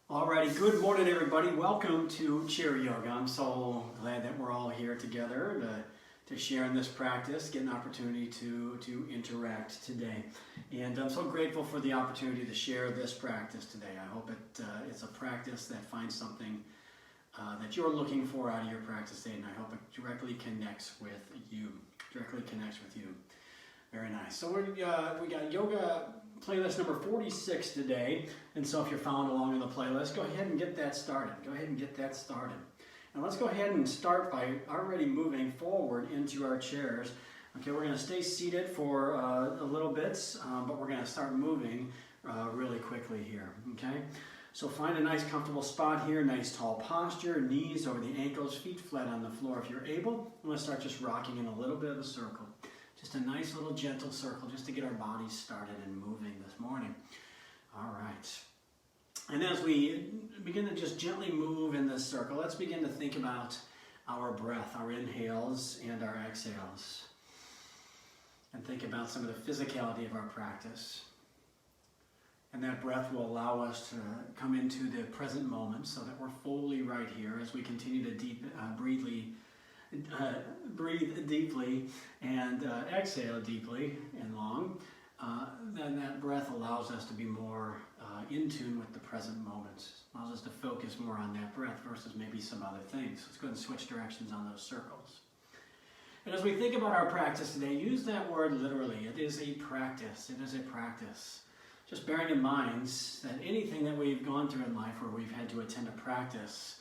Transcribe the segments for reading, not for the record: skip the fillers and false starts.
Alrighty, good morning everybody. Welcome to Chair Yoga. I'm so glad that we're all here together to share in this practice, get an opportunity to interact today. And I'm so grateful for the opportunity to share this practice today. I hope it's a practice that finds something that you're looking for out of your practice today, and I hope it directly connects with you. Very nice. So we got yoga playlist number 46 today, and so if you're following along in the playlist, go ahead and get that started. And let's go ahead and start by already moving forward into our chairs. Okay, we're going to stay seated for a little bit, but we're going to start moving really quickly here. Okay, so find a nice comfortable spot here, nice tall posture, knees over the ankles, feet flat on the floor if you're able. I'm going to start just rocking in a little bit of a circle. Just a nice little gentle circle just to get our bodies started and moving this morning. All right. And as we begin to just gently move in this circle, let's begin to think about our breath, our inhales and our exhales. And think about some of the physicality of our practice. And that breath will allow us to come into the present moment so that we're fully right here as we continue to breathe deeply and exhale deeply and long. Then that breath allows us to be more in tune with the present moment. Allows us to focus more on that breath versus maybe some other things. Let's go ahead and switch directions on those circles. And as we think about our practice today, use that word literally. It is a practice. Just bearing in mind that anything that we've gone through in life where we've had to attend a practice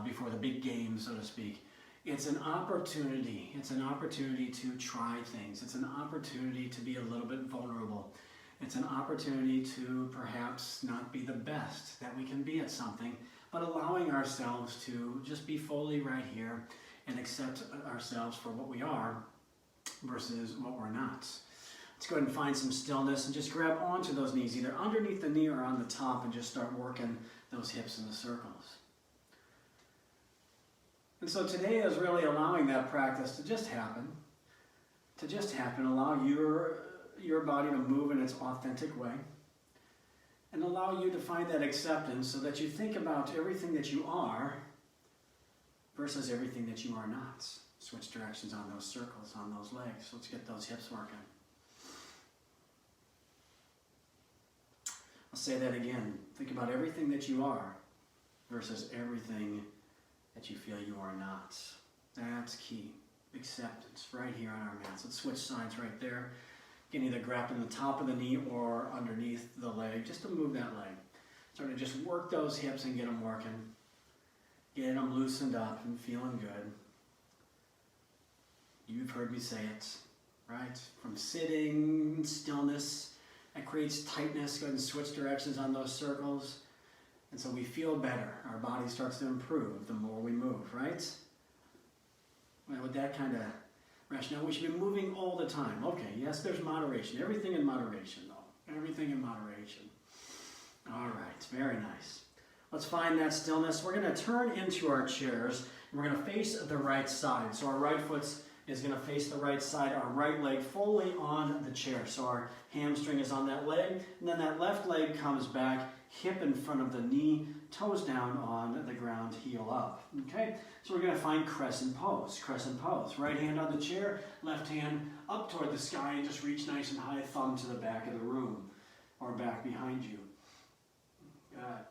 before the big game, so to speak, it's an opportunity. It's an opportunity to try things. It's an opportunity to be a little bit vulnerable. It's an opportunity to perhaps not be the best that we can be at something, but allowing ourselves to just be fully right here and accept ourselves for what we are versus what we're not. Let's go ahead and find some stillness and just grab onto those knees, either underneath the knee or on the top, and just start working those hips in the circles. And so today is really allowing that practice to just happen, allow your body to move in its authentic way, and allow you to find that acceptance so that you think about everything that you are versus everything that you are not. Switch directions on those circles, on those legs. Let's get those hips working. I'll say that again. Think about everything that you are versus everything that you feel you are not. That's key. Acceptance right here on our mats. Let's switch sides right there. You can either grab in the top of the knee or underneath the leg, just to move that leg. Start to just work those hips and get them working. Get them loosened up and feeling good. You've heard me say it, right? From sitting, stillness, that creates tightness. Go ahead and switch directions on those circles. And so we feel better. Our body starts to improve the more we move, right? Well, with that kind of rationale, we should be moving all the time. Okay, yes, there's moderation. Everything in moderation, though. Everything in moderation. All right, very nice. Let's find that stillness. We're going to turn into our chairs, and we're going to face the right side. So our right foot is going to face the right side, our right leg fully on the chair. So our hamstring is on that leg, and then that left leg comes back, hip in front of the knee, toes down on the ground, heel up. Okay, so we're going to find crescent pose. Right hand on the chair, left hand up toward the sky, and just reach nice and high, thumb to the back of the room or back behind you. Good.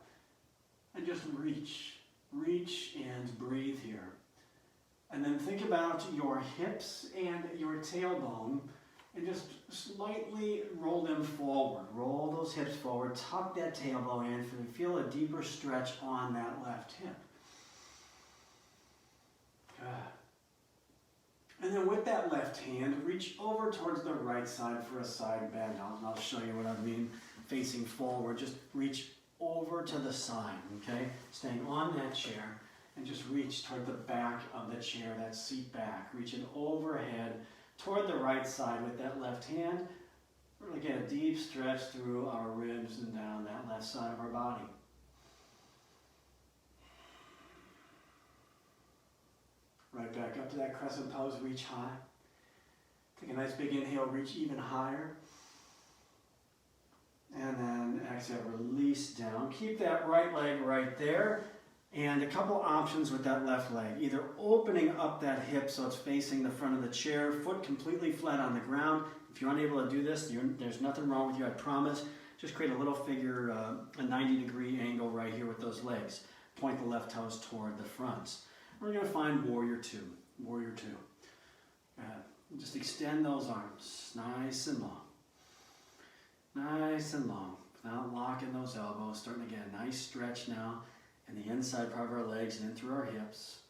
And just reach and breathe here. And then think about your hips and your tailbone, and just slightly roll them forward. Roll those hips forward, tuck that tailbone in, and feel a deeper stretch on that left hip. Good. And then with that left hand, reach over towards the right side for a side bend. I'll show you what I mean. Facing forward, just reach over to the side, okay? Staying on that chair, and just reach toward the back of the chair, that seat back. Reaching overhead toward the right side with that left hand. Really get a deep stretch through our ribs and down that left side of our body. Right back up to that crescent pose, reach high. Take a nice big inhale, reach even higher. And then exhale. Exhale, release down. Keep that right leg right there. And a couple options with that left leg. Either opening up that hip so it's facing the front of the chair, foot completely flat on the ground. If you're unable to do this, there's nothing wrong with you, I promise. Just create a little figure, a 90-degree angle right here with those legs. Point the left toes toward the front. We're going to find Warrior Two. Warrior Two. Just extend those arms, nice and long. Nice and long. Without locking those elbows. Starting to get a nice stretch now in the inside part of our legs and in through our hips.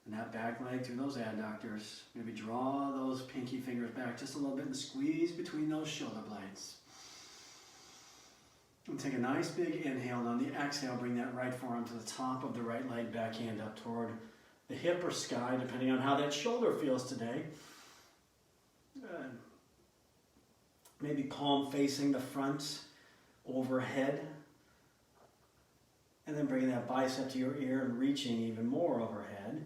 And that back leg through those adductors. Maybe draw those pinky fingers back just a little bit and squeeze between those shoulder blades. And take a nice big inhale, and on the exhale, bring that right forearm to the top of the right leg, backhand up toward the hip or sky, depending on how that shoulder feels today. Maybe palm facing the front, overhead. And then bringing that bicep to your ear and reaching even more overhead.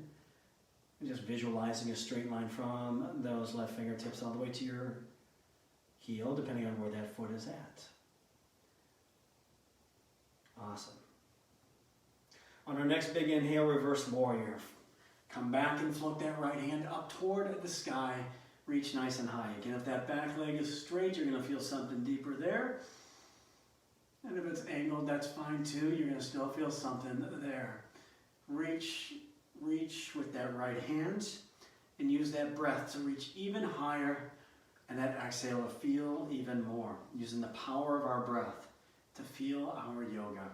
And just visualizing a straight line from those left fingertips all the way to your heel, depending on where that foot is at. Awesome. On our next big inhale, reverse warrior. Come back and float that right hand up toward the sky. Reach nice and high. Again, if that back leg is straight, you're going to feel something deeper there. And if it's angled, that's fine too. You're going to still feel something there. Reach with that right hand and use that breath to reach even higher, and that exhale to feel even more. Using the power of our breath to feel our yoga.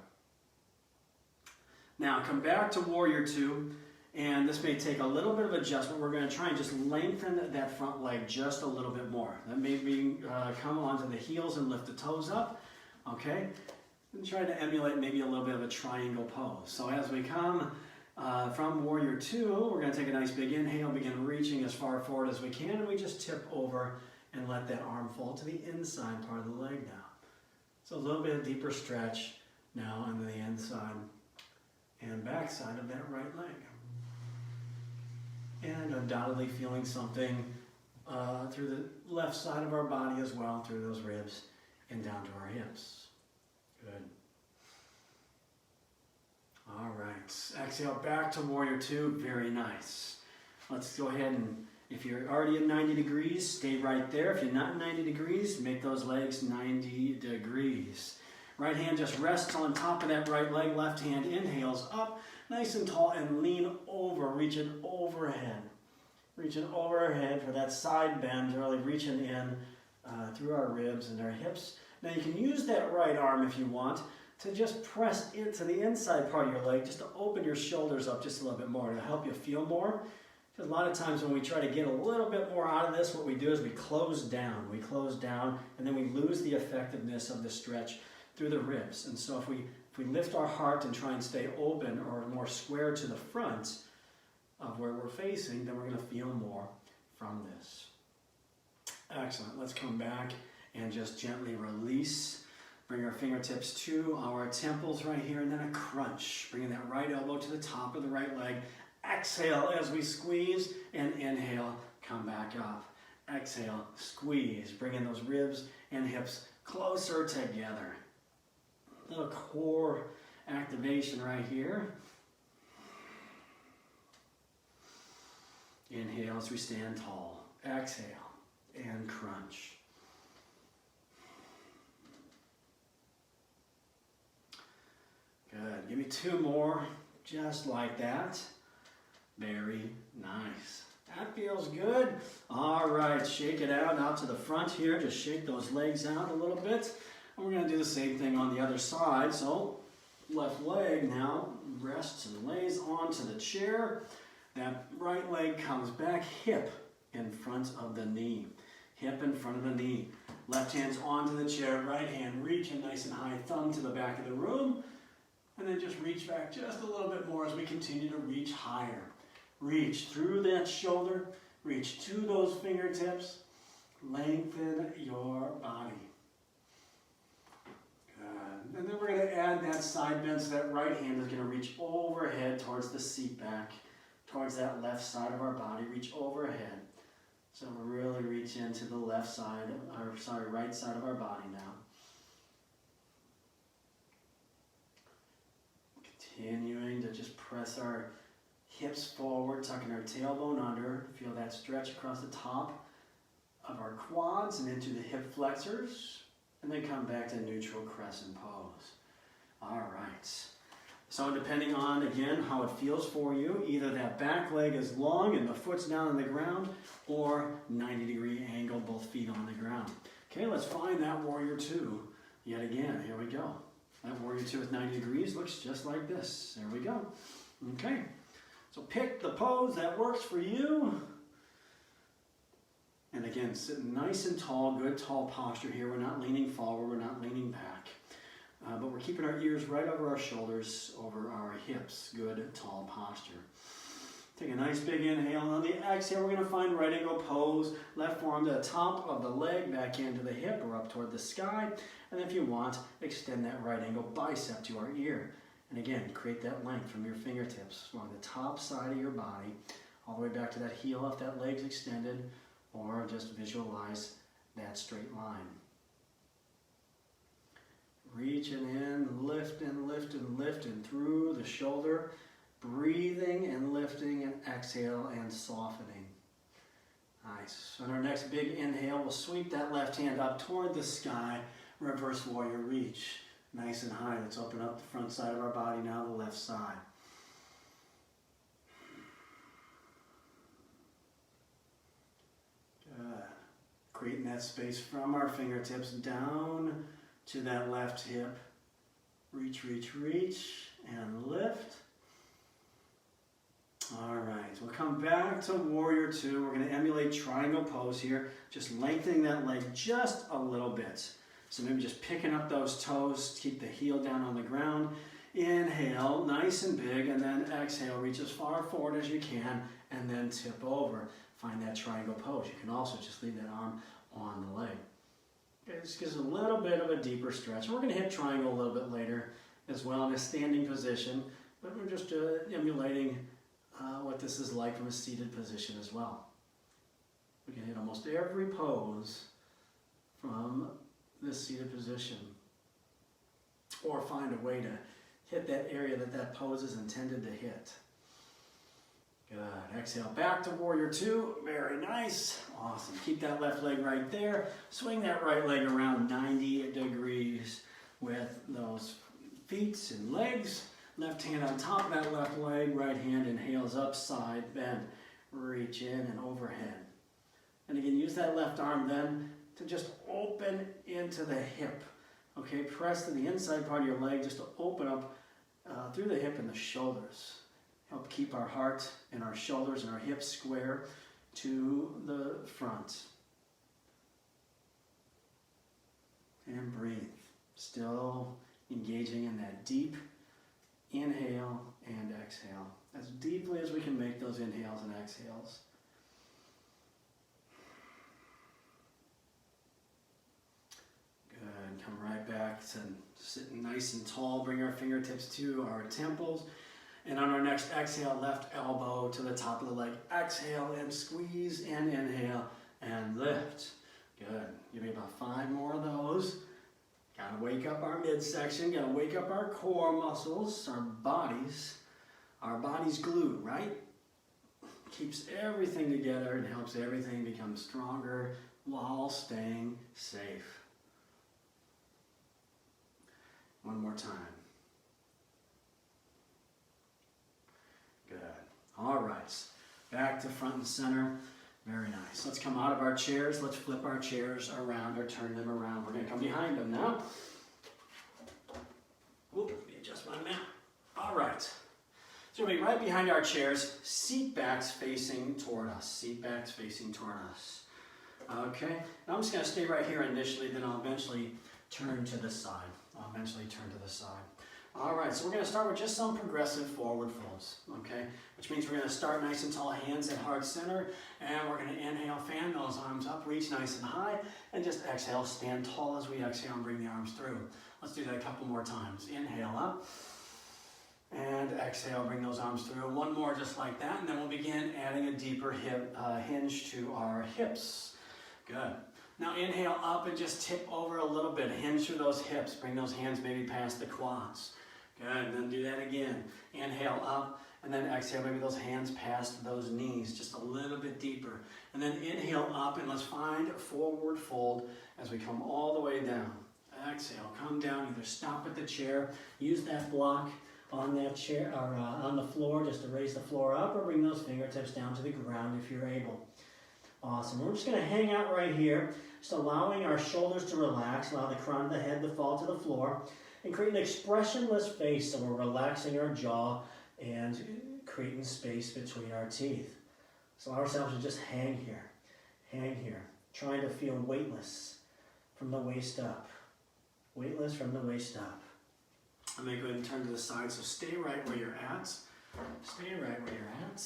Now come back to Warrior Two, and this may take a little bit of adjustment. We're going to try and just lengthen that front leg just a little bit more. That may be come onto the heels and lift the toes up, okay? And try to emulate maybe a little bit of a triangle pose. So as we come from Warrior Two, we're going to take a nice big inhale, begin reaching as far forward as we can, and we just tip over and let that arm fall to the inside part of the leg now. So a little bit of deeper stretch now on the inside and back side of that right leg. And undoubtedly feeling something through the left side of our body as well, through those ribs and down to our hips. Good. All right. Exhale back to Warrior Two. Very nice. Let's go ahead and, if you're already at 90 degrees, stay right there. If you're not 90 degrees, make those legs 90 degrees. Right hand just rests on top of that right leg. Left hand inhales up, nice and tall, and lean over, reaching overhead. Reaching overhead for that side bend, really reaching in through our ribs and our hips. Now you can use that right arm if you want to just press into the inside part of your leg, just to open your shoulders up just a little bit more to help you feel more. Because a lot of times when we try to get a little bit more out of this, what we do is we close down. We close down, and then we lose the effectiveness of the stretch through the ribs. And so if we lift our heart and try and stay open or more square to the front of where we're facing, then we're going to feel more from this. Excellent. Let's come back and just gently release. Bring our fingertips to our temples right here, and then a crunch. Bringing that right elbow to the top of the right leg. Exhale as we squeeze, and inhale, come back up. Exhale, squeeze, bringing those ribs and hips closer together. Little core activation right here. Inhale as we stand tall. Exhale and crunch. Good. Give me two more, just like that. Very nice. That feels good. All right, shake it out to the front here. Just shake those legs out a little bit. And we're going to do the same thing on the other side. So left leg now rests and lays onto the chair. That right leg comes back, hip in front of the knee. Hip in front of the knee. Left hand's onto the chair, right hand reaching nice and high, thumb to the back of the room. And then just reach back just a little bit more as we continue to reach higher. Reach through that shoulder, reach to those fingertips, lengthen your body. Good. And then we're going to add that side bend, so that right hand is going to reach overhead towards the seat back, towards that left side of our body, reach overhead. So we really reach into the left side, right side of our body now. Continuing to just press our hips forward, tucking our tailbone under. Feel that stretch across the top of our quads and into the hip flexors. And then come back to neutral crescent pose. All right. So depending on, again, how it feels for you, either that back leg is long and the foot's down on the ground, or 90-degree angle, both feet on the ground. Okay, let's find that warrior two yet again. Here we go. That warrior two with 90 degrees looks just like this. There we go. Okay, so pick the pose that works for you. And again, sitting nice and tall, good tall posture here. We're not leaning forward, we're not leaning back. But we're keeping our ears right over our shoulders, over our hips. Good tall posture. Take a nice big inhale, and on the exhale, we're going to find right angle pose. Left forearm to the top of the leg, back into the hip or up toward the sky. And if you want, extend that right angle bicep to our ear. And again, create that length from your fingertips along the top side of your body, all the way back to that heel if that leg's extended, or just visualize that straight line. Reaching in, lifting, lifting, lifting through the shoulder, breathing and lifting and exhale and softening. Nice. On our next big inhale, we'll sweep that left hand up toward the sky, reverse warrior reach. Nice and high. Let's open up the front side of our body now, the left side. Good. Creating that space from our fingertips down to that left hip. Reach, reach, reach, and lift. All right, we'll come back to warrior two. We're going to emulate triangle pose here, just lengthening that leg just a little bit. So maybe just picking up those toes, keep the heel down on the ground. Inhale, nice and big, and then exhale, reach as far forward as you can, and then tip over. Find that triangle pose. You can also just leave that arm on the leg. Okay, this gives a little bit of a deeper stretch. We're going to hit triangle a little bit later as well in a standing position, but we're just emulating what this is like from a seated position as well. We can hit almost every pose from this seated position, or find a way to hit that area that that pose is intended to hit. Good. Exhale back to warrior two. Very nice. Awesome. Keep that left leg right there. Swing that right leg around 90 degrees with those feet and legs. Left hand on top of that left leg. Right hand inhales up, side bend. Reach in and overhead. And again, use that left arm then to just open into the hip. Okay, press to the inside part of your leg just to open up through the hip and the shoulders. Help keep our heart and our shoulders and our hips square to the front. And breathe. Still engaging in that deep inhale and exhale. As deeply as we can make those inhales and exhales. Good. Come right back to sitting nice and tall. Bring our fingertips to our temples. And on our next exhale, left elbow to the top of the leg. Exhale and squeeze and inhale and lift. Good. Give me about 5 more of those. Gotta wake up our midsection. Gotta wake up our core muscles, our bodies. Our body's glue, right? Keeps everything together and helps everything become stronger while staying safe. One more time. Good. All right. Back to front and center. Very nice. Let's come out of our chairs. Let's flip our chairs around or turn them around. We're going to come behind them now. Whoop, let me adjust my map. All right. So we'll be right behind our chairs, seat backs facing toward us. Seat backs facing toward us. Okay. Now I'm just going to stay right here initially, then I'll eventually turn to the side. All right, so we're going to start with just some progressive forward folds, okay? Which means we're going to start nice and tall, hands at heart center, and we're going to inhale, fan those arms up, reach nice and high, and just exhale, stand tall as we exhale and bring the arms through. Let's do that a couple more times. Inhale up, and exhale, bring those arms through. One more just like that, and then we'll begin adding a deeper hip hinge to our hips. Good. Now inhale up and just tip over a little bit, hinge through those hips, bring those hands maybe past the quads. Good, then do that again. Inhale up, and then exhale, maybe those hands past those knees, just a little bit deeper. And then inhale up, and let's find a forward fold as we come all the way down. Exhale, come down, either stop at the chair, use that block on that chair, or on the floor, just to raise the floor up, or bring those fingertips down to the ground if you're able. Awesome, we're just gonna hang out right here, just allowing our shoulders to relax, allow the crown of the head to fall to the floor, and create an expressionless face, so we're relaxing our jaw and creating space between our teeth. So allow ourselves to just hang here, trying to feel weightless from the waist up. Weightless from the waist up. I'm going to go ahead and turn to the side, so stay right where you're at. Stay right where you're at.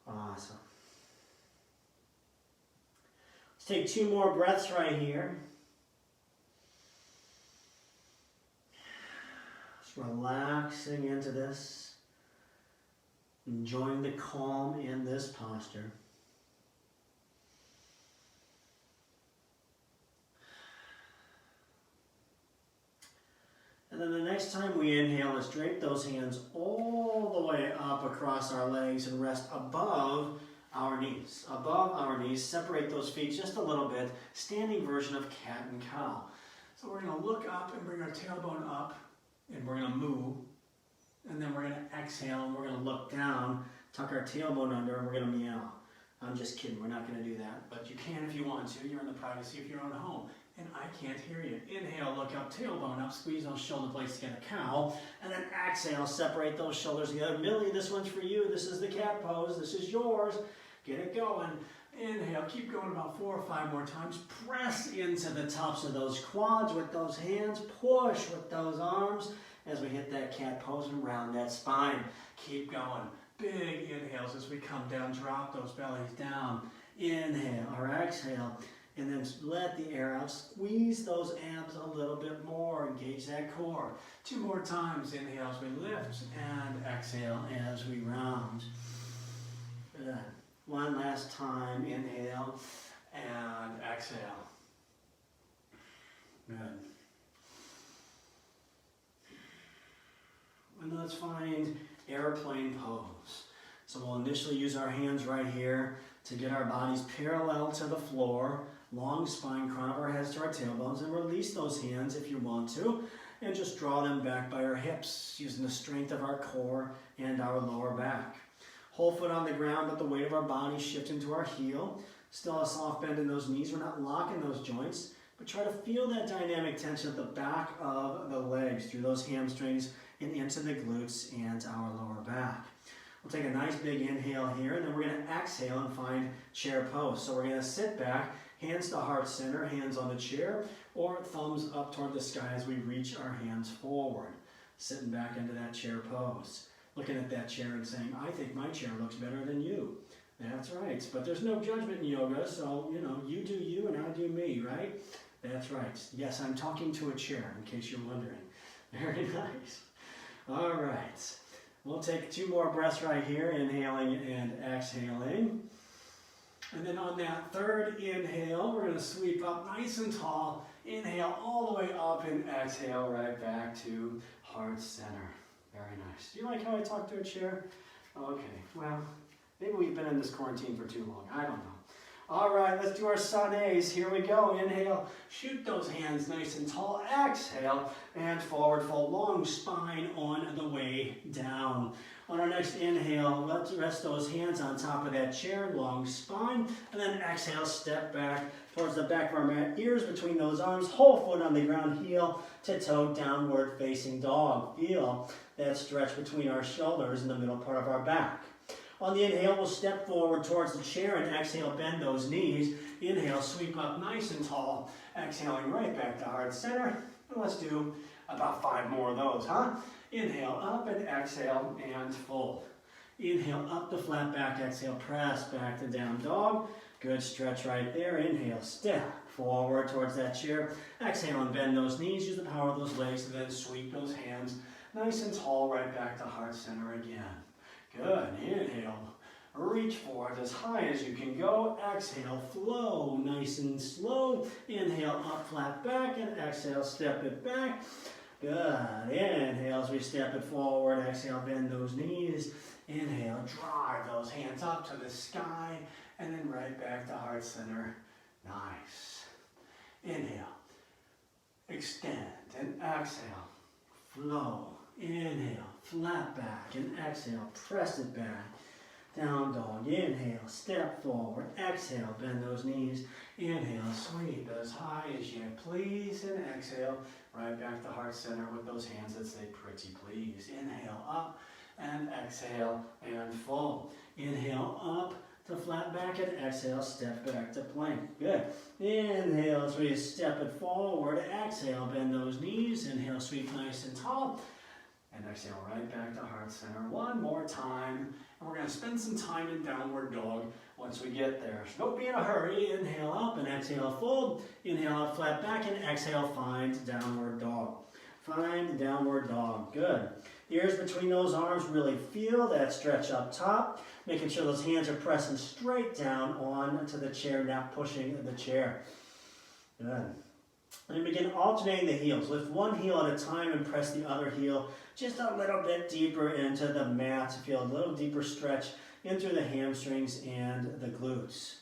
Awesome. Let's take 2 more breaths right here. Just relaxing into this. Enjoying the calm in this posture. And then the next time we inhale, let's drape those hands all the way up across our legs and rest above our knees. Above our knees, separate those feet just a little bit, standing version of cat and cow. So we're going to look up and bring our tailbone up, and we're going to move. And then we're going to exhale, and we're going to look down, tuck our tailbone under, and we're going to meow. I'm just kidding, we're not going to do that. But you can if you want to. You're in the privacy of your own home. And I can't hear you. Inhale, look up, tailbone up, squeeze those shoulder blades to get a cow. And then exhale, separate those shoulders together. Millie, this one's for you. This is the cat pose. This is yours. Get it going. Inhale, keep going about 4 or 5 more times. Press into the tops of those quads with those hands. Push with those arms as we hit that cat pose and round that spine. Keep going. Big inhales as we come down. Drop those bellies down. Inhale or exhale. And then let the air out. Squeeze those abs a little bit more. Engage that core. 2 more times. Inhale as we lift and exhale as we round. Good. 1 last time. Inhale and exhale. Good. And let's find airplane pose. So we'll initially use our hands right here to get our bodies parallel to the floor. Long spine, crown of our heads to our tailbones, and release those hands if you want to, and just draw them back by our hips, using the strength of our core and our lower back. Whole foot on the ground, but the weight of our body shifting to our heel. Still a soft bend in those knees. We're not locking those joints, but try to feel that dynamic tension at the back of the legs, through those hamstrings and into the glutes and our lower back. We'll take a nice big inhale here, and then we're going to exhale and find chair pose. So we're going to sit back, hands to heart center, hands on the chair, or thumbs up toward the sky as we reach our hands forward. Sitting back into that chair pose. Looking at that chair and saying, I think my chair looks better than you. That's right. But there's no judgment in yoga, so, you do you and I do me, right? That's right. Yes, I'm talking to a chair, in case you're wondering. Very nice. All right. We'll take 2 more breaths right here, inhaling and exhaling. And then on that 3rd inhale, we're going to sweep up nice and tall. Inhale all the way up and exhale right back to heart center. Very nice. Do you like how I talk to a chair? Okay, well, maybe we've been in this quarantine for too long. I don't know. All right, let's do our sunnays. Here we go. Inhale, shoot those hands nice and tall. Exhale, and forward fold. Long spine on the way down. On our next inhale, let's rest those hands on top of that chair, long spine, and then exhale, step back towards the back of our mat, ears between those arms, whole foot on the ground, heel to toe, downward facing dog. Feel that stretch between our shoulders in the middle part of our back. On the inhale, we'll step forward towards the chair, and exhale, bend those knees. Inhale, sweep up nice and tall, exhaling right back to heart center. And let's do about 5 more of those, huh? Inhale up and exhale and fold. Inhale up to flat back, exhale, press back to down dog. Good stretch right there. Inhale, step forward towards that chair. Exhale and bend those knees. Use the power of those legs to then sweep those hands nice and tall right back to heart center again. Good. Inhale, reach forward as high as you can go. Exhale, flow nice nice and slow. Inhale, up, flat back, and exhale, step it back. Good. Inhale as we step it forward. Exhale, bend those knees. Inhale, drive those hands up to the sky, and then right back to heart center. Nice. Inhale, extend, and exhale, flow. Inhale, flat back, and exhale, press it back. Down dog, inhale, step forward, exhale, bend those knees. Inhale, sweep as high as you please, and exhale, right back to heart center with those hands that say pretty please. Inhale, up, and exhale, and full. Inhale, up to flat back, and exhale, step back to plank. Good. Inhale as we step it forward, exhale, bend those knees. Inhale, sweep nice and tall. And exhale right back to heart center. One more time. And we're going to spend some time in downward dog once we get there. So don't be in a hurry. Inhale up and exhale fold. Inhale up, flat back, and exhale, find downward dog. Find downward dog. Good. Ears between those arms, really feel that stretch up top. Making sure those hands are pressing straight down onto the chair, not pushing the chair. Good. And begin alternating the heels. Lift one heel at a time and press the other heel just a little bit deeper into the mat to feel a little deeper stretch in through the hamstrings and the glutes.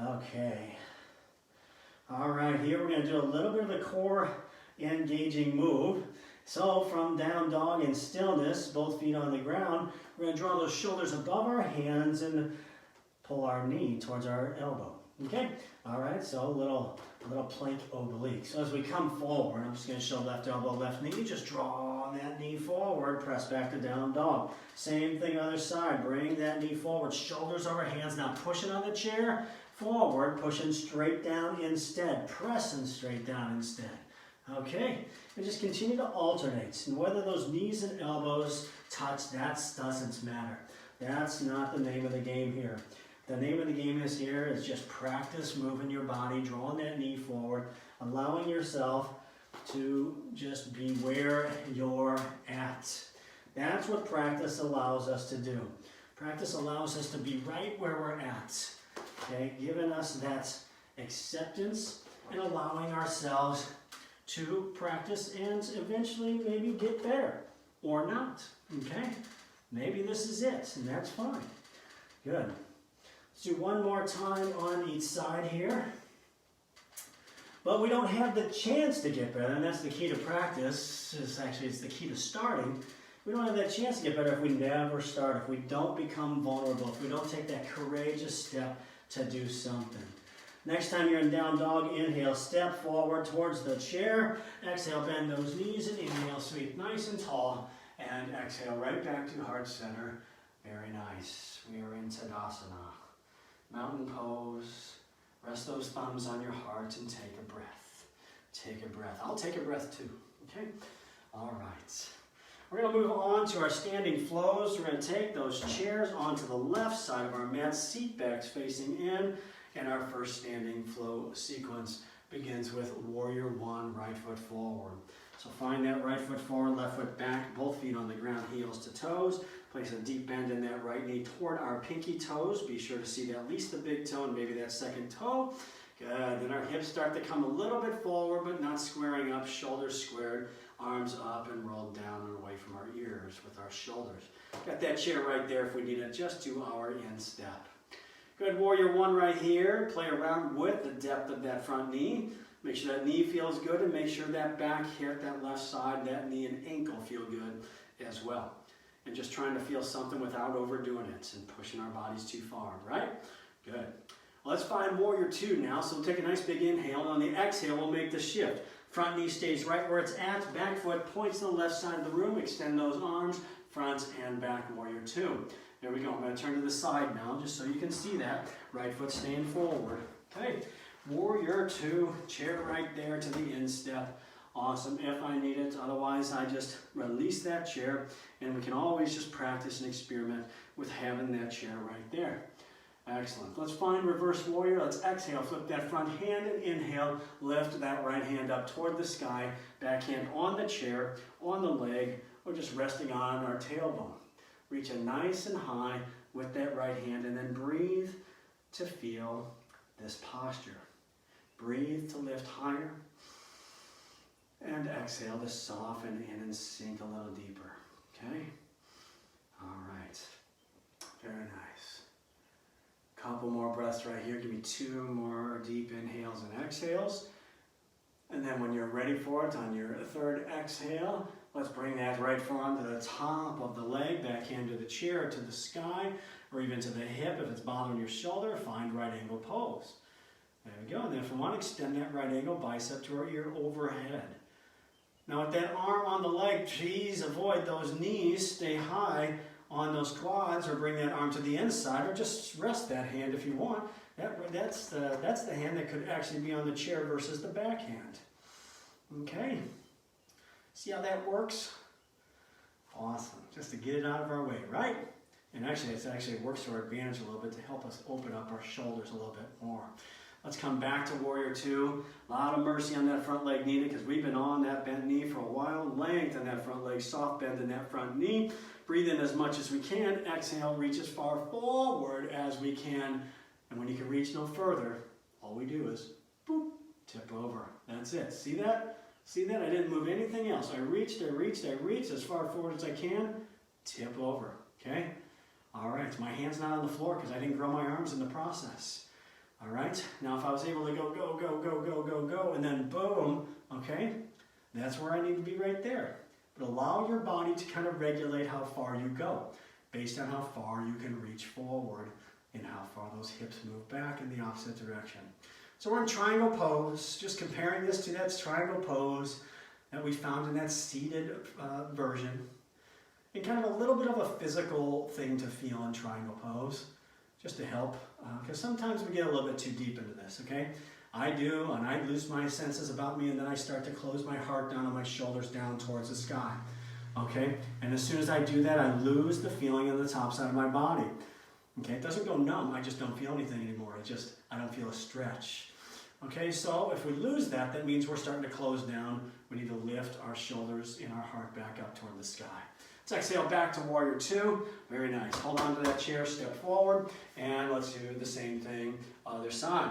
Okay. All right, here we're going to do a little bit of a core engaging move. So from down dog in stillness, both feet on the ground, we're going to draw those shoulders above our hands and pull our knee towards our elbow. Okay? All right, so a little plank oblique. So as we come forward, I'm just going to show left elbow, left knee. Just draw that knee forward, press back to down dog. Same thing other side. Bring that knee forward, shoulders over hands. Now pushing on the chair, forward, pushing straight down instead. Pressing straight down instead. Okay? And just continue to alternate. And whether those knees and elbows touch, that doesn't matter. That's not the name of the game here. The name of the game is here is just practice moving your body, drawing that knee forward, allowing yourself to just be where you're at. That's what practice allows us to do. Practice allows us to be right where we're at, okay? Giving us that acceptance and allowing ourselves to practice and eventually maybe get better or not, okay? Maybe this is it, and that's fine. Good. Let's do one more time on each side here. But we don't have the chance to get better, and that's the key to practice. It's the key to starting. We don't have that chance to get better if we never start, if we don't become vulnerable, if we don't take that courageous step to do something. Next time you're in down dog, inhale, step forward towards the chair. Exhale, bend those knees, and inhale, sweep nice and tall. And exhale, right back to heart center. Very nice. We are in Tadasana. Mountain pose. Rest those thumbs on your heart and take a breath. Take a breath. I'll take a breath too. Okay? All right. We're going to move on to our standing flows. We're going to take those chairs onto the left side of our mat, seat backs facing in, and our first standing flow sequence begins with Warrior One, right foot forward. So find that right foot forward, left foot back, both feet on the ground, heels to toes. Place a deep bend in that right knee toward our pinky toes. Be sure to see at least the big toe and maybe that second toe. Good. Then our hips start to come a little bit forward, but not squaring up. Shoulders squared, arms up and rolled down and away from our ears with our shoulders. Got that chair right there if we need it. Just do our instep. Good. Warrior One right here. Play around with the depth of that front knee. Make sure that knee feels good and make sure that back hip, that left side, that knee and ankle feel good as well. And just trying to feel something without overdoing it and pushing our bodies too far, right? Good. Well, let's find Warrior Two now. So we'll take a nice big inhale. On the exhale, we'll make the shift. Front knee stays right where it's at. Back foot points to the left side of the room. Extend those arms, front and back, Warrior Two. There we go. I'm going to turn to the side now just so you can see that. Right foot staying forward. Okay. Warrior Two, chair right there to the instep. Awesome, if I need it. Otherwise, I just release that chair, and we can always just practice and experiment with having that chair right there. Excellent. Let's find reverse warrior. Let's exhale, flip that front hand, and inhale, lift that right hand up toward the sky, back hand on the chair, on the leg, or just resting on our tailbone. Reach it nice and high with that right hand, and then breathe to feel this posture. Breathe to lift higher. And exhale to soften in and sink a little deeper. Okay? All right. Very nice. Couple more breaths right here. Give me 2 more deep inhales and exhales. And then when you're ready for it, on your 3rd exhale, let's bring that right forearm to the top of the leg, back hand to the chair, to the sky, or even to the hip. If it's bothering your shoulder, find right angle pose. There we go. And then if we want to extend that right angle bicep to our ear overhead. Now with that arm on the leg, please avoid those knees. Stay high on those quads, or bring that arm to the inside, or just rest that hand if you want. That's the hand that could actually be on the chair versus the back hand. Okay. See how that works? Awesome. Just to get it out of our way, right? And actually, it works to our advantage a little bit to help us open up our shoulders a little bit more. Let's come back to Warrior Two. A lot of mercy on that front leg needed because we've been on that bent knee for a while. Length in that front leg, soft bend in that front knee. Breathe in as much as we can. Exhale, reach as far forward as we can. And when you can reach no further, all we do is boop, tip over. That's it. See that? See that? I didn't move anything else. I reached as far forward as I can. Tip over. Okay? All right. My hand's not on the floor because I didn't grow my arms in the process. All right, now if I was able to go, and then boom, okay, that's where I need to be right there. But allow your body to kind of regulate how far you go, based on how far you can reach forward and how far those hips move back in the opposite direction. So we're in triangle pose, just comparing this to that triangle pose that we found in that seated version. And kind of a little bit of a physical thing to feel in triangle pose. Just to help, because sometimes we get a little bit too deep into this, okay? I do, and I lose my senses about me, and then I start to close my heart down and my shoulders down towards the sky, okay? And as soon as I do that, I lose the feeling in the top side of my body, okay? It doesn't go numb, I just don't feel anything anymore. I don't feel a stretch, okay? So if we lose that, that means we're starting to close down. We need to lift our shoulders and our heart back up toward the sky. Let's exhale back to Warrior Two. Very nice. Hold on to that chair, step forward, and let's do the same thing other side.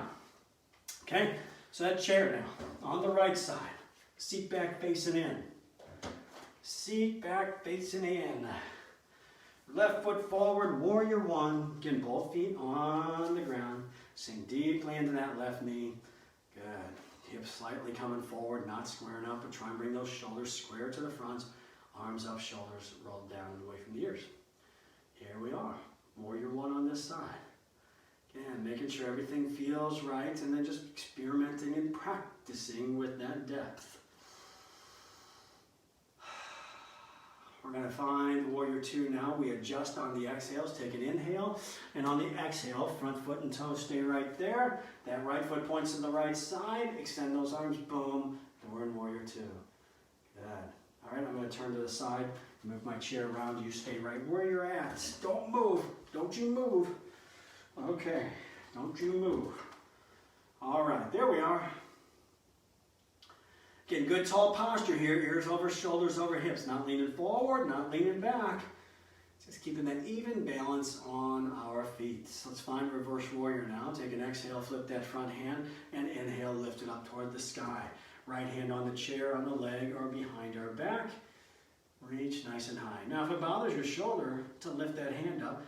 Okay, so that chair now, on the right side, seat back facing in. Seat back facing in. Left foot forward, Warrior One. Getting both feet on the ground. Sink deeply into that left knee. Good. Hips slightly coming forward, not squaring up, but try and bring those shoulders square to the front. Arms up, shoulders rolled down and away from the ears. Here we are. Warrior One on this side. Again, making sure everything feels right and then just experimenting and practicing with that depth. We're going to find Warrior Two now. We adjust on the exhales. Take an inhale. And on the exhale, front foot and toes stay right there. That right foot points to the right side. Extend those arms. Boom. And we're in Warrior Two. Good. All right, I'm going to turn to the side, move my chair around. You stay right where you're at. Don't move. Don't you move. Okay, don't you move. All right, there we are. Getting good tall posture here. Ears over shoulders over hips. Not leaning forward, not leaning back. Just keeping that even balance on our feet. So let's find reverse warrior now. Take an exhale, flip that front hand, and inhale, lift it up toward the sky. Right hand on the chair, on the leg, or behind our back. Reach nice and high. Now, if it bothers your shoulder to lift that hand up,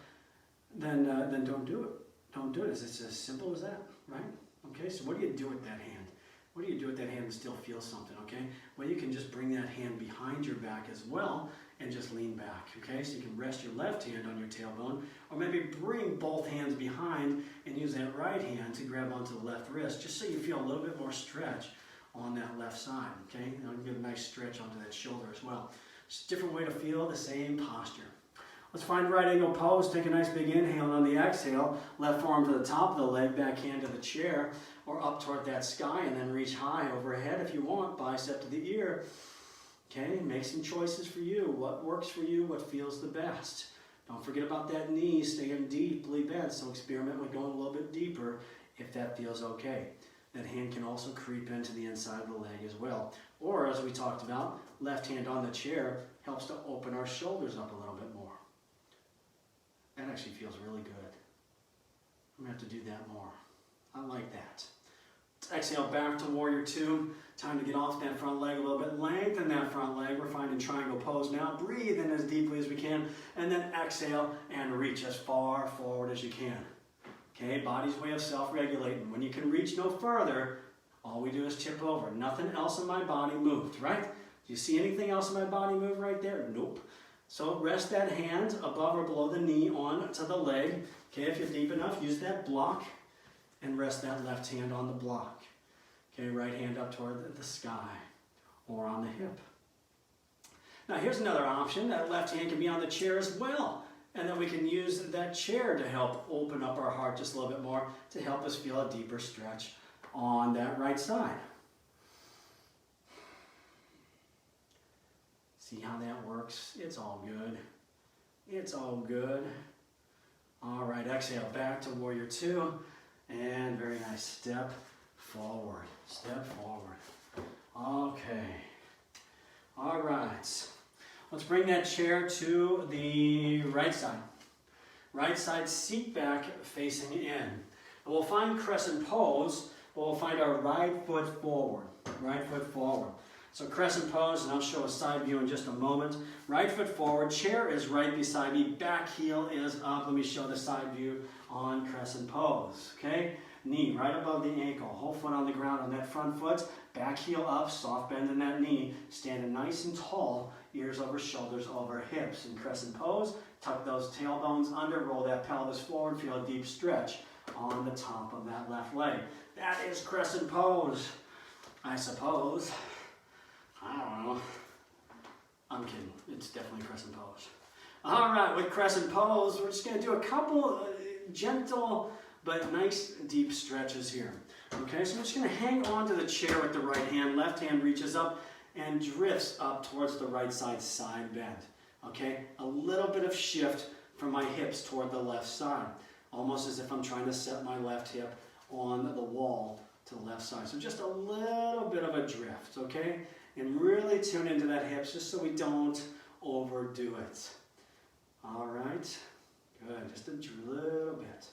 then don't do it. Don't do it. It's as simple as that, right? Okay, so what do you do with that hand? What do you do with that hand and still feel something, okay? Well, you can just bring that hand behind your back as well and just lean back, okay? So you can rest your left hand on your tailbone, or maybe bring both hands behind and use that right hand to grab onto the left wrist, just so you feel a little bit more stretch on that left side, okay? And I'll give a nice stretch onto that shoulder as well. Just a different way to feel the same posture. Let's find right angle pose. Take a nice big inhale, and on the exhale, left forearm to the top of the leg, back hand to the chair, or up toward that sky, and then reach high overhead if you want, bicep to the ear. Okay, make some choices for you. What works for you, what feels the best. Don't forget about that knee, staying deeply bent, so experiment with going a little bit deeper if that feels okay. That hand can also creep into the inside of the leg as well. Or, as we talked about, left hand on the chair helps to open our shoulders up a little bit more. That actually feels really good. I'm going to have to do that more. I like that. Exhale back to warrior two. Time to get off that front leg a little bit. Lengthen that front leg. We're finding triangle pose now. Breathe in as deeply as we can. And then exhale and reach as far forward as you can. Okay, body's way of self-regulating. When you can reach no further, all we do is tip over. Nothing else in my body moved, right? Do you see anything else in my body move right there? Nope. So rest that hand above or below the knee onto the leg. Okay, if you're deep enough, use that block and rest that left hand on the block. Okay, right hand up toward the sky or on the hip. Now here's another option. That left hand can be on the chair as well. And then we can use that chair to help open up our heart just a little bit more to help us feel a deeper stretch on that right side. See how that works? It's all good. It's all good. All right, exhale back to warrior two. And very nice. Step forward. Step forward. Okay. All right. Let's bring that chair to the right side. Right side seat back facing in. And we'll find crescent pose, but we'll find our right foot forward. Right foot forward. So crescent pose, and I'll show a side view in just a moment. Right foot forward, chair is right beside me, back heel is up. Let me show the side view on crescent pose, okay? Knee right above the ankle, whole foot on the ground on that front foot, back heel up, soft bend in that knee, standing nice and tall, ears over shoulders over hips. In crescent pose, tuck those tailbones under, roll that pelvis forward, feel a deep stretch on the top of that left leg. That is crescent pose, I suppose. I don't know. I'm kidding. It's definitely crescent pose. All right, with crescent pose, we're just going to do a couple gentle but nice deep stretches here. Okay, so I'm just going to hang on to the chair with the right hand. Left hand reaches up and drifts up towards the right side bend. Okay, a little bit of shift from my hips toward the left side. Almost as if I'm trying to set my left hip on the wall to the left side. So just a little bit of a drift, okay? And really tune into that hips just so we don't overdo it. All right, good, just a little bit.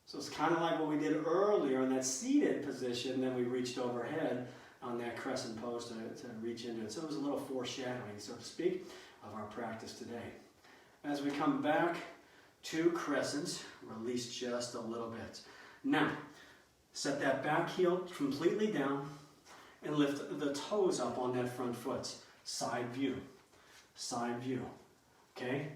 So it's kind of like what we did earlier in that seated position, then we reached overhead on that crescent pose to reach into it. So it was a little foreshadowing, so to speak, of our practice today. As we come back to crescent, release just a little bit. Now, set that back heel completely down and lift the toes up on that front foot. Side view. Side view. Okay?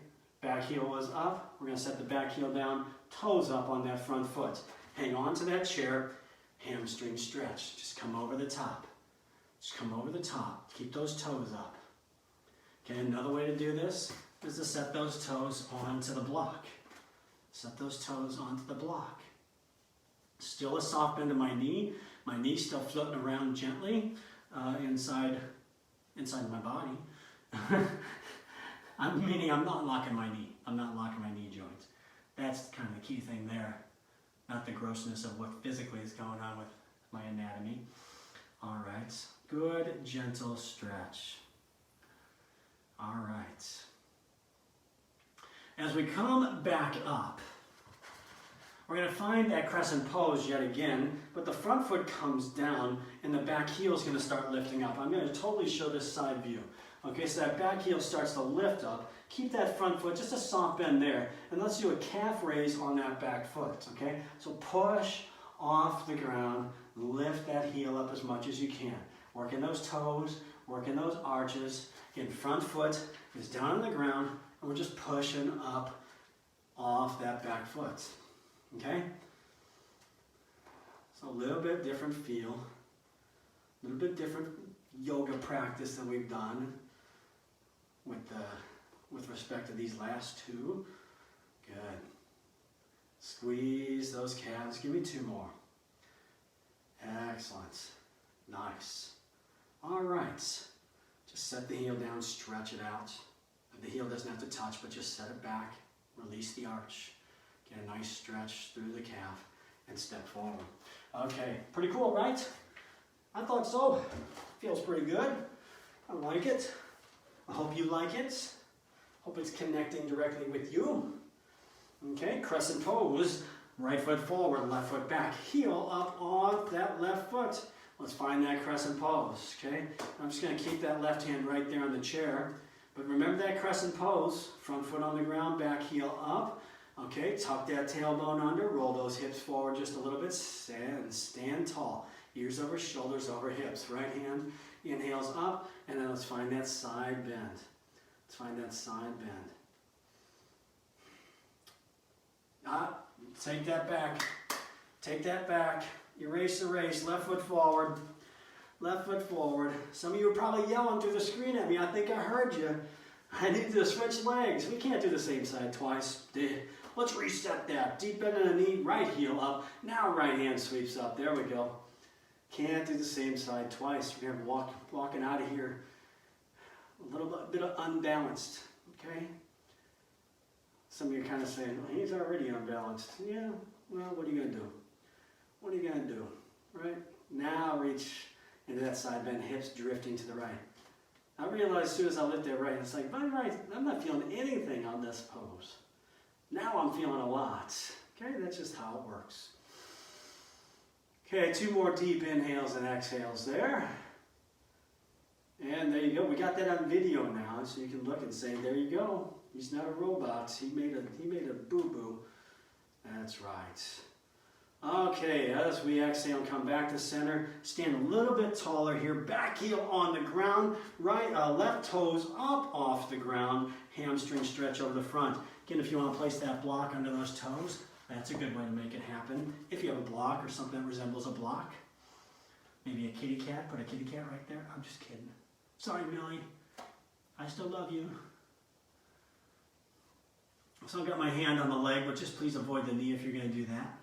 Back heel was up. We're going to set the back heel down. Toes up on that front foot. Hang on to that chair. Hamstring stretch. Just come over the top. Just come over the top. Keep those toes up. Okay, another way to do this is to set those toes onto the block. Set those toes onto the block. Still a soft bend in my knee. My knee's still floating around gently inside my body. Meaning I'm not locking my knee. I'm not locking my knee joints. That's kind of the key thing there. Not the grossness of what physically is going on with my anatomy. All right. Good, gentle stretch. All right. As we come back up, we're going to find that crescent pose yet again, but the front foot comes down and the back heel is going to start lifting up. I'm going to totally show this side view. Okay, so that back heel starts to lift up. Keep that front foot, just a soft bend there, and let's do a calf raise on that back foot, okay? So push off the ground, lift that heel up as much as you can. Working those toes, working those arches. Again, front foot is down on the ground, and we're just pushing up off that back foot. Okay? So a little bit different feel, a little bit different yoga practice than we've done with respect to these last two. Good. Squeeze those calves. Give me two more. Excellent. Nice. All right. Just set the heel down, stretch it out. The heel doesn't have to touch, but just set it back. Release the arch. Get a nice stretch through the calf and step forward. Okay, pretty cool, right? I thought so. Feels pretty good. I like it. I hope you like it. Hope it's connecting directly with you. Okay, crescent pose. Right foot forward, left foot back. Heel up on that left foot. Let's find that crescent pose, okay? I'm just gonna keep that left hand right there on the chair. But remember that crescent pose. Front foot on the ground, back heel up. Okay, tuck that tailbone under, roll those hips forward just a little bit, stand tall. Ears over shoulders over hips. Right hand inhales up, and then let's find that side bend. Let's find that side bend. Take that back. Take that back. Erase, erase. Left foot forward. Left foot forward. Some of you are probably yelling through the screen at me. I think I heard you. I need to switch legs. We can't do the same side twice. Let's reset that. Deep bend in the knee, right heel up. Now right hand sweeps up. There we go. Can't do the same side twice. Remember, walking out of here a little bit of unbalanced. Okay? Some of you are kind of saying, well, he's already unbalanced. Yeah, well, what are you going to do? What are you going to do? Right? Now reach into that side bend, hips drifting to the right. I realized as soon as I lift that right, it's like, my right, I'm not feeling anything on this pose. Now I'm feeling a lot. Okay, that's just how it works. Okay, 2 more deep inhales and exhales there. And there you go. We got that on video now, so you can look and say, there you go. He's not a robot. He made a boo-boo. That's right. Okay, as we exhale and come back to center, stand a little bit taller here. Back heel on the ground. Left toes up off the ground. Hamstring stretch over the front. Again, if you want to place that block under those toes, that's a good way to make it happen. If you have a block or something that resembles a block, maybe a kitty cat, put a kitty cat right there. I'm just kidding. Sorry, Millie. I still love you. So I've got my hand on the leg, but just please avoid the knee if you're going to do that.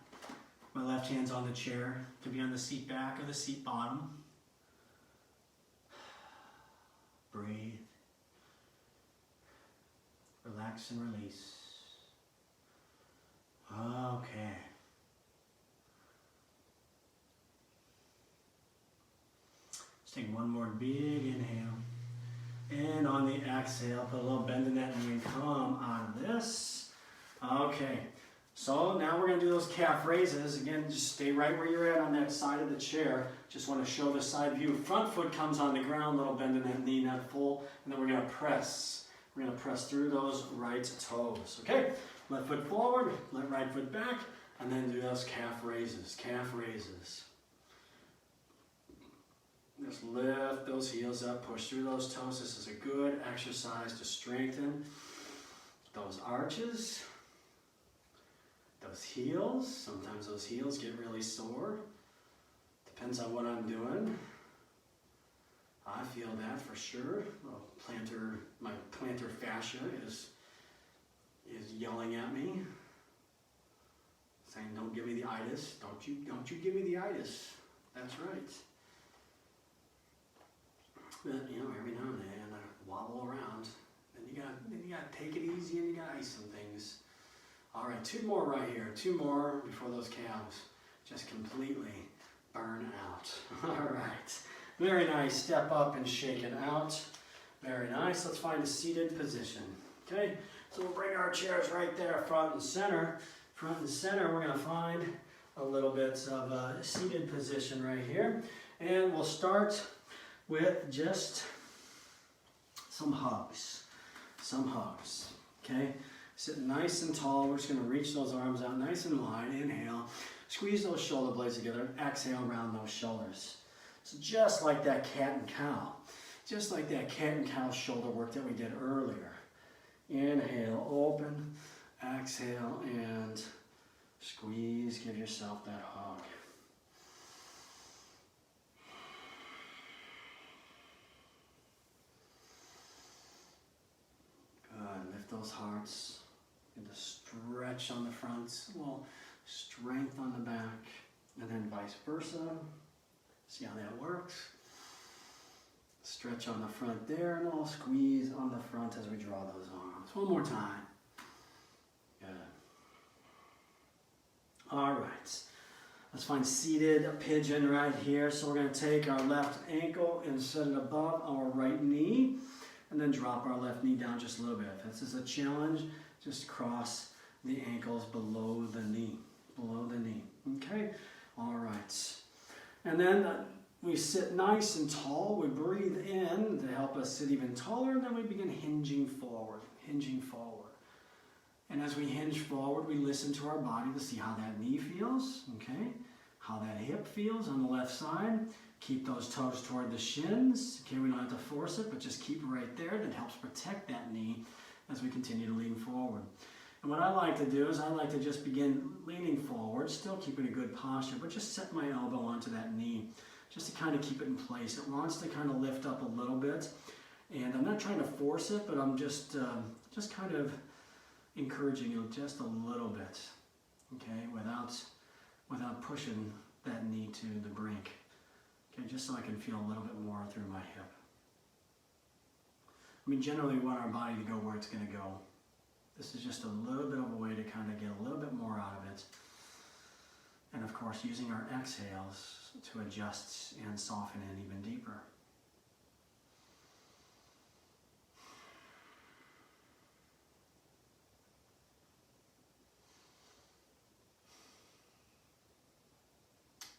My left hand's on the chair. It could be on the seat back or the seat bottom. Breathe. Relax and release. Okay. Let's take one more big inhale. And on the exhale, put a little bend in that knee and come out of this. Okay. So now we're going to do those calf raises. Again, just stay right where you're at on that side of the chair. Just want to show the side view. Front foot comes on the ground, little bend in that knee, not full. And then we're going to press. We're going to press through those right toes. Okay? Left foot forward, right foot back, and then do those calf raises. Calf raises. Just lift those heels up, push through those toes. This is a good exercise to strengthen those arches. Those heels, sometimes those heels get really sore. Depends on what I'm doing. I feel that for sure. My plantar fascia is yelling at me, saying, "Don't give me the itis. Don't you give me the itis." That's right. But every now and then I wobble around. Then you gotta take it easy and you gotta ice some things. All right, 2 more right here. 2 more before those calves just completely burn out. All right. Very nice. Step up and shake it out. Very nice. Let's find a seated position. Okay, so we'll bring our chairs right there, front and center. Front and center, we're going to find a little bit of a seated position right here. And we'll start with just some hugs. Some hugs. Okay? Sit nice and tall. We're just going to reach those arms out nice and wide. Inhale. Squeeze those shoulder blades together. Exhale, round those shoulders. So just like that cat and cow. Just like that cat and cow shoulder work that we did earlier. Inhale, open. Exhale, and squeeze. Give yourself that hug. Good. Lift those hearts. Get the stretch on the front, a little strength on the back, and then vice versa. See how that works? Stretch on the front there, and a little squeeze on the front as we draw those arms. One more time. Good. All right. Let's find seated pigeon right here. So we're going to take our left ankle and set it above our right knee, and then drop our left knee down just a little bit. If this is a challenge, just cross the ankles below the knee. below the knee. Okay, all right. And then we sit nice and tall. We breathe in to help us sit even taller, and then we begin hinging forward, hinging forward. And as we hinge forward, we listen to our body to see how that knee feels, okay? How that hip feels on the left side. Keep those toes toward the shins. Okay, we don't have to force it, but just keep it right there. That helps protect that knee as we continue to lean forward. And what I like to do is I like to just begin leaning forward, still keeping a good posture, but just set my elbow onto that knee, just to kind of keep it in place. It wants to kind of lift up a little bit. And I'm not trying to force it, but I'm just kind of encouraging it just a little bit, okay, without pushing that knee to the brink, okay, just so I can feel a little bit more through my hip. I mean, generally we want our body to go where it's going to go. This is just a little bit of a way to kind of get a little bit more out of it. And of course, using our exhales to adjust and soften in even deeper.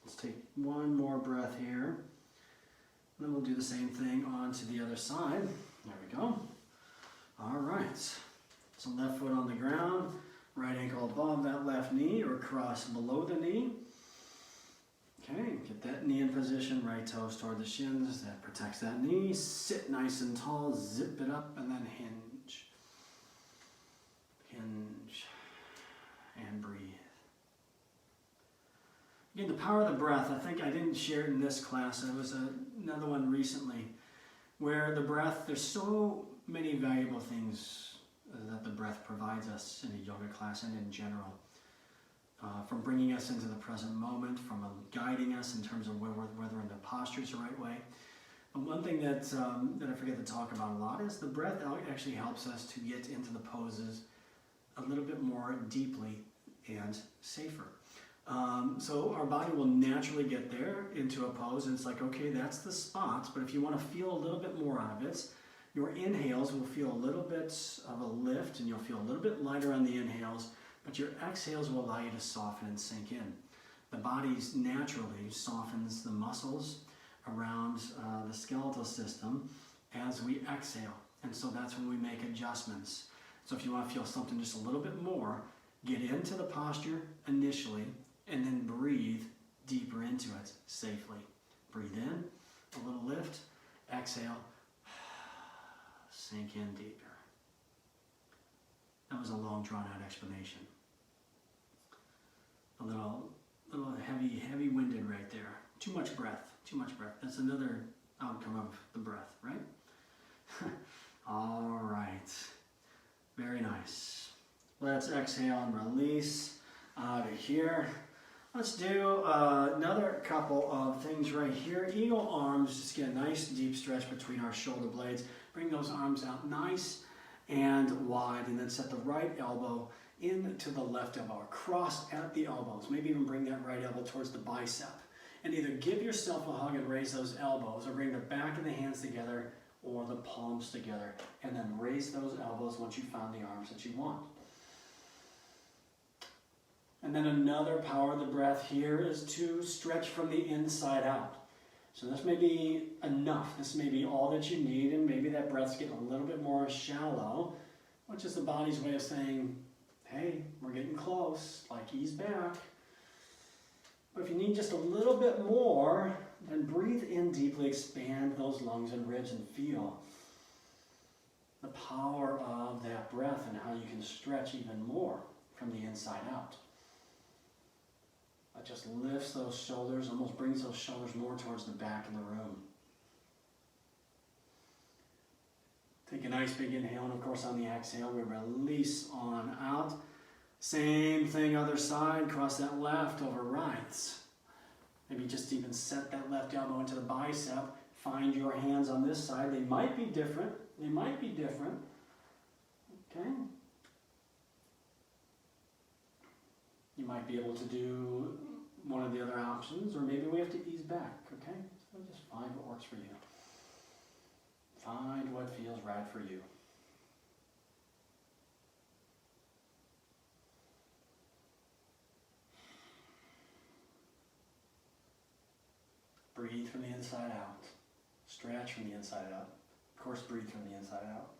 Let's take one more breath here. Then we'll do the same thing on to the other side. There we go. All right. So left foot on the ground, right ankle above that left knee or cross below the knee. Okay, get that knee in position, right toes toward the shins. That protects that knee. Sit nice and tall, zip it up, and then hinge. Hinge. And breathe. Again, the power of the breath, I think I didn't share it in this class. There was another one recently where the breath, there's so many valuable things that the breath provides us in a yoga class and in general. From bringing us into the present moment, from guiding us in terms of whether the posture is the right way. But one thing that I forget to talk about a lot is the breath actually helps us to get into the poses a little bit more deeply and safer. So our body will naturally get there into a pose, and it's like, okay, that's the spot, but if you want to feel a little bit more out of it, your inhales will feel a little bit of a lift, and you'll feel a little bit lighter on the inhales, but your exhales will allow you to soften and sink in. The body naturally softens the muscles around the skeletal system as we exhale, and so that's when we make adjustments. So if you want to feel something just a little bit more, get into the posture initially, and then breathe deeper into it safely. Breathe in, a little lift, exhale, sink in deeper. That was a long, drawn-out explanation. A little heavy-winded right there. Too much breath. That's another outcome of the breath, right? All right. Very nice. Let's exhale and release out of here. Let's do another couple of things right here. Eagle arms, just get a nice deep stretch between our shoulder blades. Bring those arms out nice and wide, and then set the right elbow into the left elbow, or cross at the elbows. Maybe even bring that right elbow towards the bicep. And either give yourself a hug and raise those elbows, or bring the back of the hands together or the palms together, and then raise those elbows once you found the arms that you want. And then another power of the breath here is to stretch from the inside out. So this may be enough. This may be all that you need, and maybe that breath's getting a little bit more shallow, which is the body's way of saying, hey, we're getting close, like ease back. But if you need just a little bit more, then breathe in deeply, expand those lungs and ribs, and feel the power of that breath and how you can stretch even more from the inside out. That just lifts those shoulders, almost brings those shoulders more towards the back of the room. Take a nice big inhale, and of course on the exhale, we release on out. Same thing, other side, cross that left over right. Maybe just even set that left elbow into the bicep. Find your hands on this side. They might be different. Okay? You might be able to do one of the other options, or maybe we have to ease back, okay? So just find what works for you. Find what feels right for you. breathe from the inside out. Stretch from the inside out. Of course, breathe from the inside out.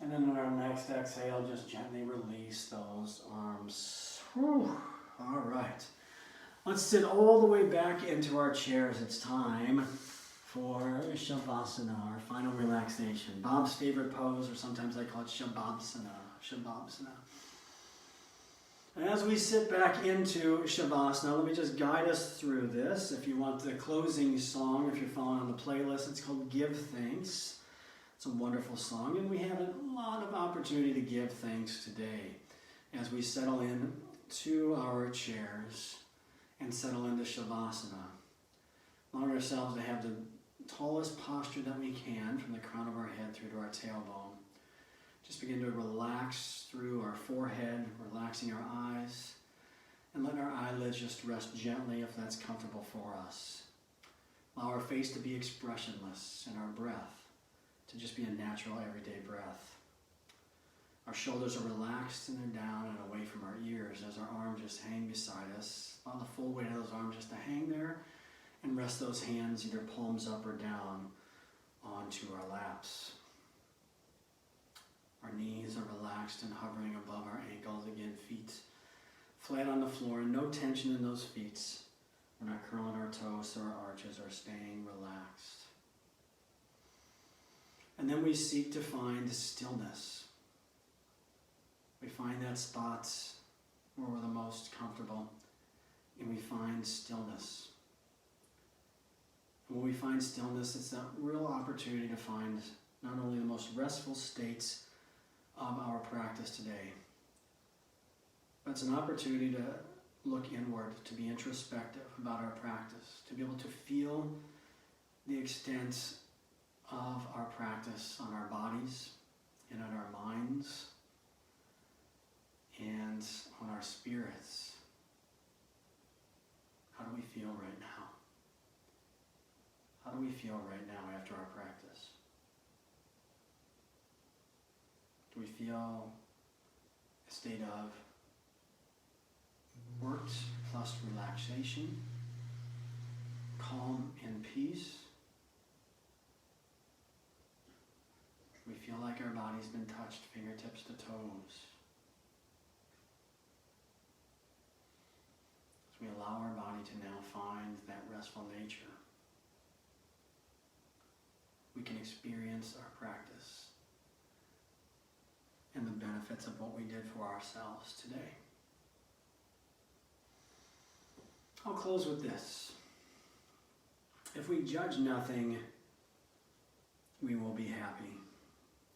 And then on our next exhale, just gently release those arms. Whew. All right. Let's sit all the way back into our chairs. It's time for Shavasana, our final relaxation. Bob's favorite pose, or sometimes I call it Shavasana. Shavasana. And as we sit back into Shavasana, let me just guide us through this. If you want the closing song, if you're following on the playlist, it's called Give Thanks. It's a wonderful song, and we have a lot of opportunity to give thanks today as we settle in to our chairs and settle into Shavasana. Allow ourselves to have the tallest posture that we can from the crown of our head through to our tailbone. Just begin to relax through our forehead, relaxing our eyes, and let our eyelids just rest gently if that's comfortable for us. Allow our face to be expressionless and our breath to just be a natural, everyday breath. Our shoulders are relaxed and they're down and away from our ears as our arms just hang beside us. Allow the full weight of those arms just to hang there and rest those hands either palms up or down onto our laps. Our knees are relaxed and hovering above our ankles. Again, feet flat on the floor, no tension in those feet. We're not curling our toes so our arches are staying relaxed. And then we seek to find stillness. We find that spot where we're the most comfortable, and we find stillness. And when we find stillness, it's that real opportunity to find not only the most restful states of our practice today, but it's an opportunity to look inward, to be introspective about our practice, to be able to feel the extent of our practice on our bodies and on our minds and on our spirits. How do we feel right now? How do we feel right now after our practice? Do we feel a state of worked plus relaxation, calm and peace? We feel like our body's been touched, fingertips to toes. As we allow our body to now find that restful nature, we can experience our practice and the benefits of what we did for ourselves today. I'll close with this. If we judge nothing, we will be happy.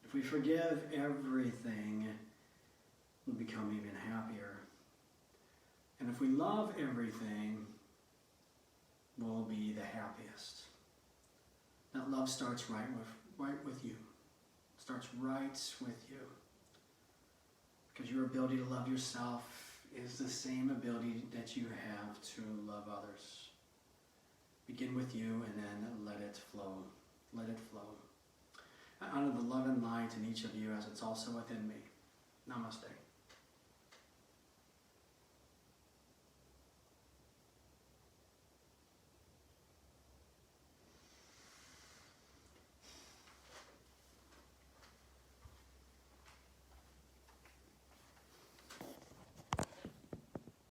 If we forgive everything, we'll become even happier. And if we love everything, we'll be the happiest. That love starts right with you. It starts right with you. Because your ability to love yourself is the same ability that you have to love others. Begin with you and then let it flow. Let it flow. I honor the love and light in each of you as it's also within me. Namaste.